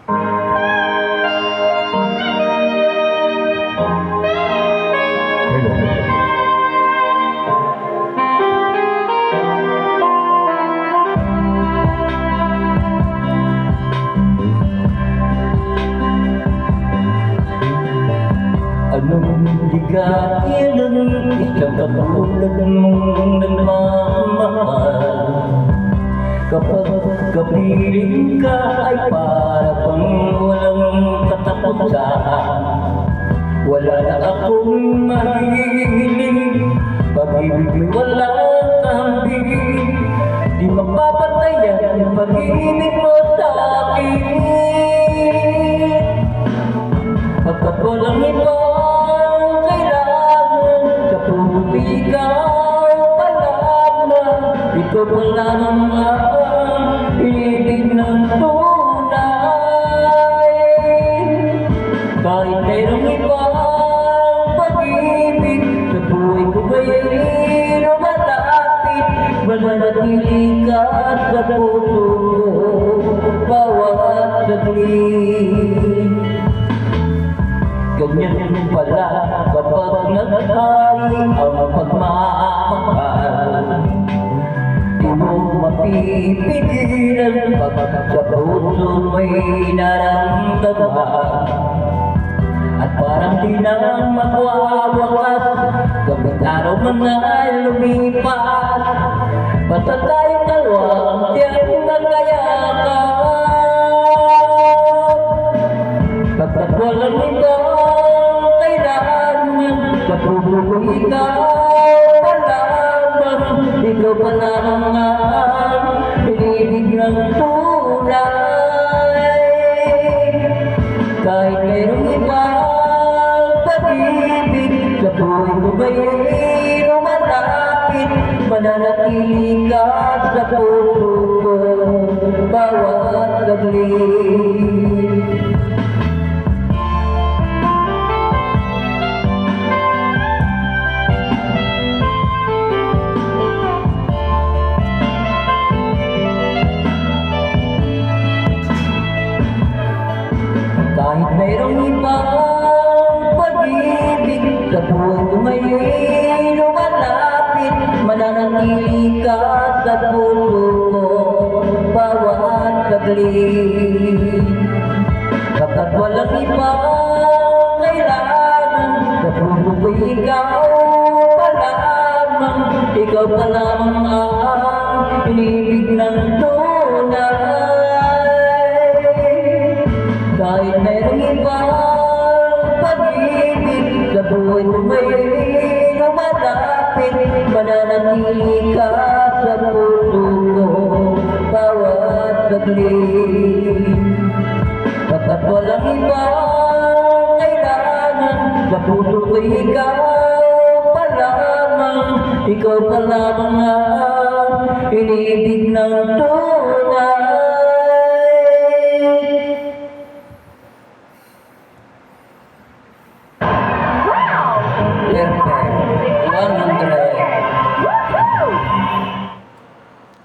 Anong ligaya ng isang katulad mong nagmamahal? Kapag kapiling ka ay para pang walang katapusan. Wala na akong mahihiling, pag-ibig may walang kahambing. Di mapapatayan ang pag-ibig mo sa akin. Pagkat walang ibang kailangan, sa puso ikaw pa lamang. Ikaw pa lamang ang ibig ng tunay. Kahit mayroong ibang pag-ibig, sa buhay ko ngayon'y lumalapit. Mananatili ka sa puso ko, bawat saglit. Ganyan pala kapag naghari ang pagmamahal. Di mo mapipigilan pag sa puso may naramdaman. At parang di na magwawakas, gabing araw man ay lumipas. Basta tayong dalawa ang tiyang nagkayakan. Pagkat walang ibang kailangan, sa puso ko ikaw pa lamang. Ikaw pa lamang ang pinibig ng tunay. Kahit mayroong ibang pag-ibig, sa buhay ko ngayon'y lumalapit. Mananatili ka sa puso ko, bawat saglit. Kahit mayroong ibang pag-ibig, sa buhay ko ngayon'y lumalapit. Mananatili ka sa puso ko, bawat saglit. Kapag walang ibang kailangan, sa puso ko ikaw pa lamang. Ikaw pa lamang ang pinibig ng tunay. Kahit mayroong ibang pag-ibig, sa buhay ko ngayon'y lumalapit. Mananatili ka sa puso ko, bawat saglit. Kapag walang ibang kailangan, sa puso ko ikaw pa lamang. Ikaw pa lamang ang inibig ng tunay.